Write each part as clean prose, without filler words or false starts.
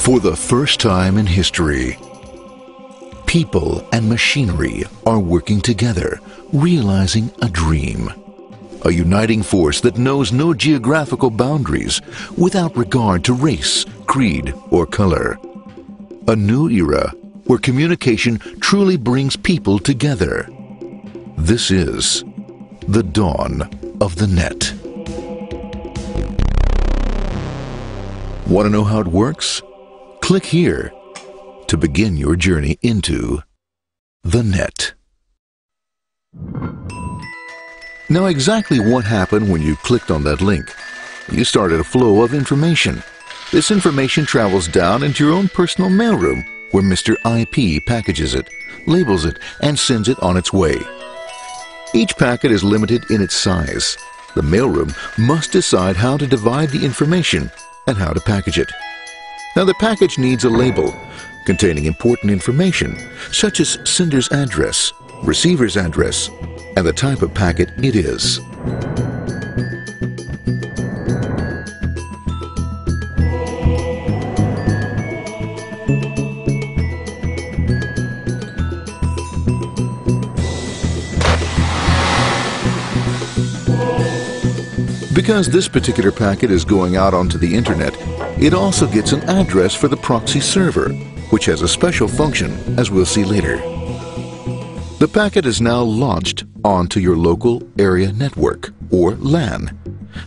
For the first time in history, people and machinery are working together, realizing a dream. A uniting force that knows no geographical boundaries without regard to race, creed, or color. A new era where communication truly brings people together. This is the dawn of the net. Want to know how it works? Click here to begin your journey into the net. Now, exactly what happened when you clicked on that link? You started a flow of information. This information travels down into your own personal mailroom, where Mr. IP packages it, labels it, and sends it on its way. Each packet is limited in its size. The mailroom must decide how to divide the information and how to package it. Now, the package needs a label containing important information, such as sender's address, receiver's address, and the type of packet it is. Because this particular packet is going out onto the internet, it also gets an address for the proxy server, which has a special function, as we'll see later. The packet is now launched onto your local area network, or LAN.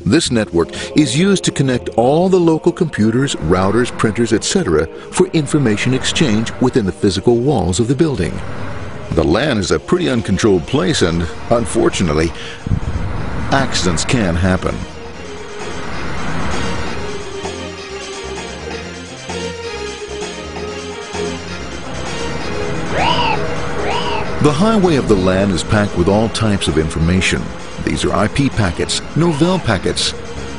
This network is used to connect all the local computers, routers, printers, etc. for information exchange within the physical walls of the building. The LAN is a pretty uncontrolled place, and unfortunately, accidents can happen. The highway of the LAN is packed with all types of information. These are IP packets, Novell packets,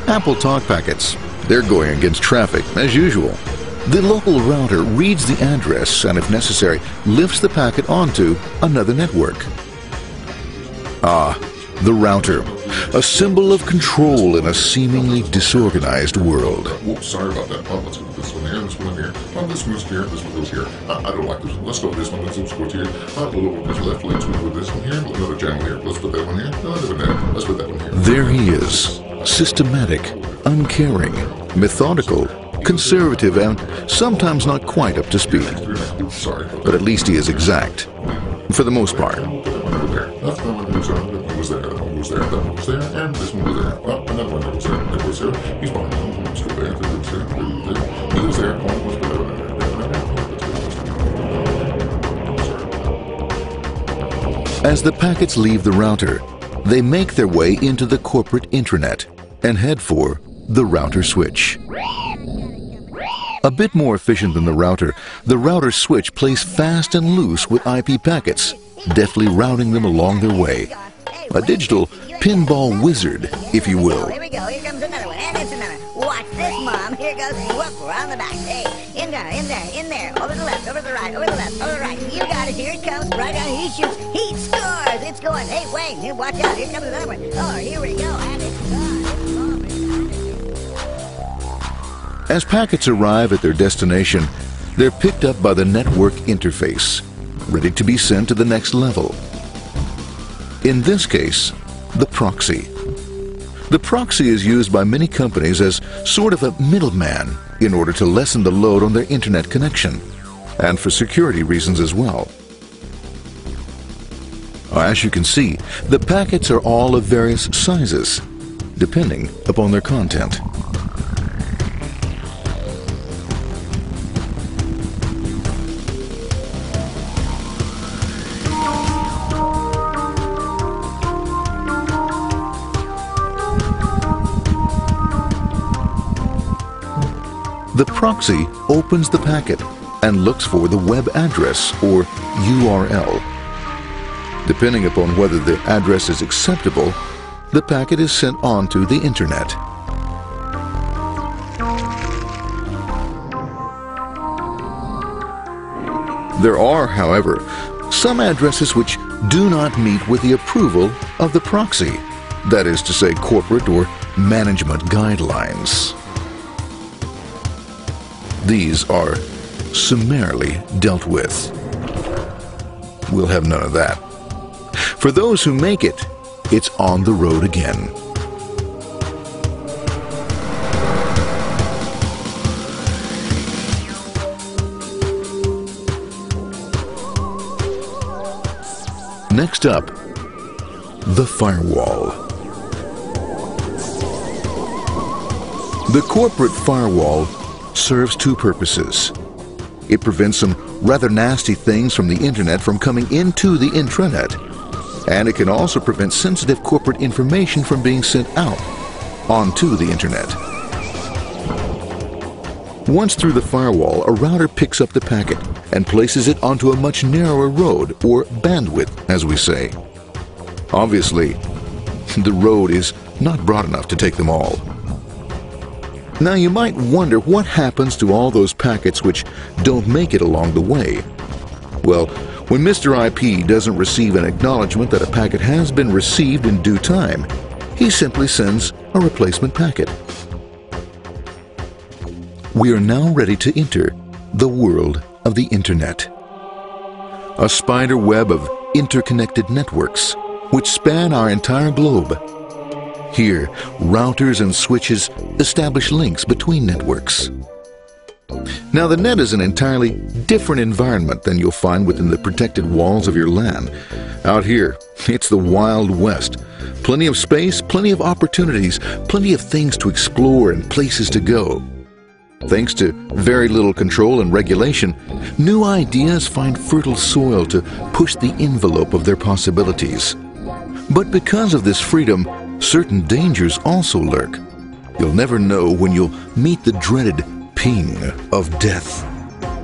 Apple Talk packets. They're going against traffic, as usual. The local router reads the address and, if necessary, lifts the packet onto another network. The router, a symbol of control in a seemingly disorganized world. Whoops, sorry about that. Let's go with this one here, this one here. This one's here, this one goes here. I don't like this one. Let's go with this one. Let's go here. A little bit left. Let's go with this one here. Another channel here. Let's put that one here. Another one there. Let's put that one here. There he is. Systematic, uncaring, methodical, conservative, and sometimes not quite up to speed. Sorry. But at least he is exact, for the most part. That one was there, that one was there, that one was there, and this one was there. Well, another one that was there, that was there. He's behind him, let's go there, that was there, he was there, one was there. As the packets leave the router, they make their way into the corporate intranet and head for the router switch. A bit more efficient than the router switch plays fast and loose with IP packets, deftly routing them along their way. A digital pinball wizard, if you will. Here we go, here comes another one, and it's another. Watch this, Mom. Here goes, whoop, around the back. Hey, in there, over the left, over the right, over the left, over the right. You got it, here it comes, right down, he shoots, he scores, it's going. Hey, Wayne, here, watch out, here comes another one. Oh, here we go, and it's gone. As packets arrive at their destination, they're picked up by the network interface, ready to be sent to the next level. In this case, the proxy. The proxy is used by many companies as sort of a middleman in order to lessen the load on their internet connection, and for security reasons as well. As you can see, the packets are all of various sizes, depending upon their content. The proxy opens the packet and looks for the web address, or URL. Depending upon whether the address is acceptable, the packet is sent onto the internet. There are, however, some addresses which do not meet with the approval of the proxy, that is to say, corporate or management guidelines. these are summarily dealt with. We'll have none of that. For those who make it, it's on the road again. Next up, the firewall. The corporate firewall serves two purposes. It prevents some rather nasty things from the internet from coming into the intranet, and it can also prevent sensitive corporate information from being sent out onto the internet. Once through the firewall, a router picks up the packet and places it onto a much narrower road, or bandwidth, as we say. Obviously, the road is not broad enough to take them all. Now you might wonder what happens to all those packets which don't make it along the way. Well, when Mr. IP doesn't receive an acknowledgement that a packet has been received in due time, he simply sends a replacement packet. We are now ready to enter the world of the Internet. A spider web of interconnected networks which span our entire globe. Here, routers and switches establish links between networks. Now, the net is an entirely different environment than you'll find within the protected walls of your LAN. Out here, it's the Wild West. Plenty of space, plenty of opportunities, plenty of things to explore and places to go. Thanks to very little control and regulation, new ideas find fertile soil to push the envelope of their possibilities. But because of this freedom, certain dangers also lurk. You'll never know when you'll meet the dreaded ping of death.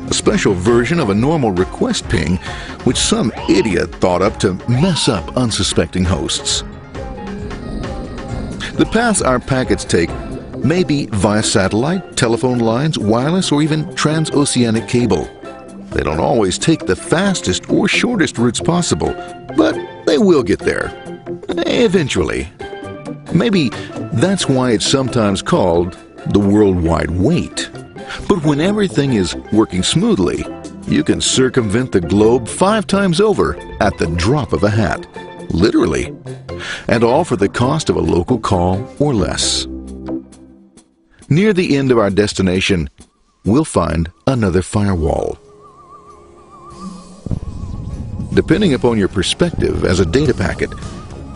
A special version of a normal request ping, which some idiot thought up to mess up unsuspecting hosts. The paths our packets take may be via satellite, telephone lines, wireless, or even transoceanic cable. They don't always take the fastest or shortest routes possible, but they will get there. Eventually. Maybe that's why it's sometimes called the worldwide wait. But when everything is working smoothly, you can circumvent the globe 5 times over at the drop of a hat. Literally. And all for the cost of a local call or less. Near the end of our destination, we'll find another firewall. Depending upon your perspective as a data packet,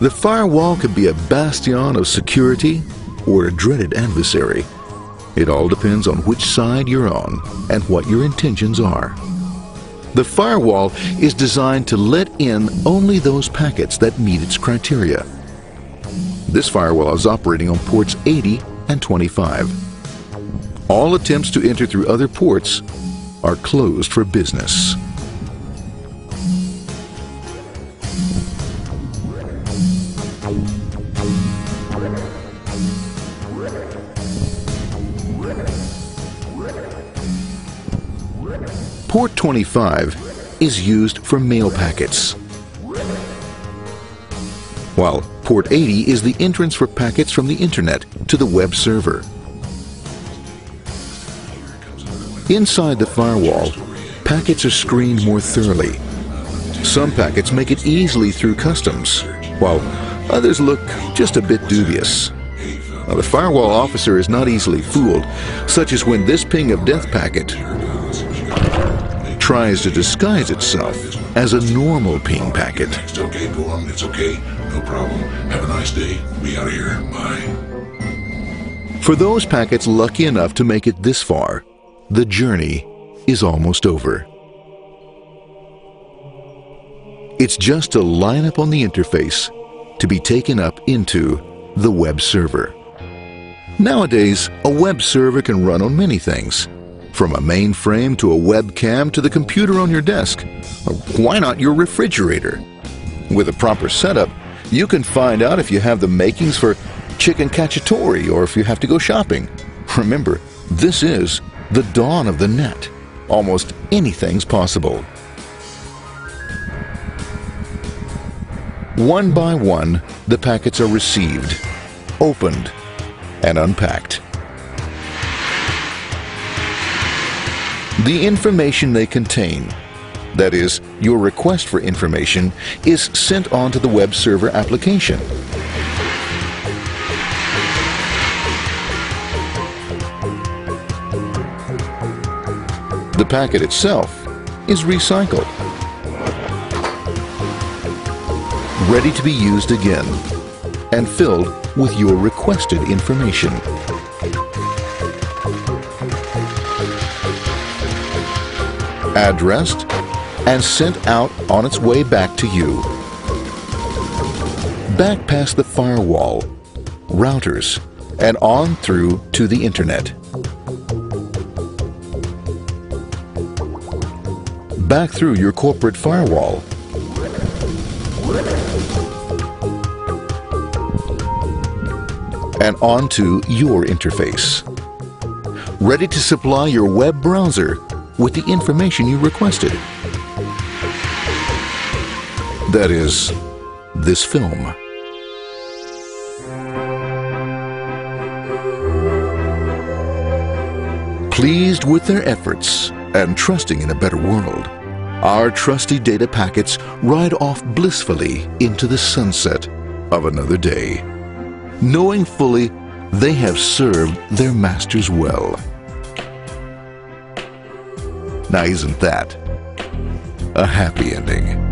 the firewall could be a bastion of security or a dreaded adversary. It all depends on which side you're on and what your intentions are. The firewall is designed to let in only those packets that meet its criteria. This firewall is operating on ports 80 and 25. All attempts to enter through other ports are closed for business. Port 25 is used for mail packets, while Port 80 is the entrance for packets from the Internet to the web server. Inside the firewall, packets are screened more thoroughly. Some packets make it easily through customs, while others look just a bit dubious. Now, the firewall officer is not easily fooled, such as when this ping of death packet tries to disguise itself as a normal ping packet. It's okay, go on, it's okay, no problem. Have a nice day, be out of here, bye. For those packets lucky enough to make it this far, the journey is almost over. It's just a line up on the interface to be taken up into the web server. Nowadays, a web server can run on many things, from a mainframe to a webcam to the computer on your desk. Or why not your refrigerator? With a proper setup, you can find out if you have the makings for chicken cacciatore or if you have to go shopping. Remember, this is the dawn of the net. Almost anything's possible. One by one, the packets are received, opened, and unpacked. The information they contain, that is, your request for information, is sent on to the web server application. The packet itself is recycled, ready to be used again, and filled with your requested information. Addressed and sent out on its way back to you. Back past the firewall, routers, and on through to the internet. Back through your corporate firewall. And onto your interface. Ready to supply your web browser with the information you requested. That is, this film. Pleased with their efforts and trusting in a better world, our trusty data packets ride off blissfully into the sunset of another day, knowing fully they have served their masters well. Now, isn't that a happy ending?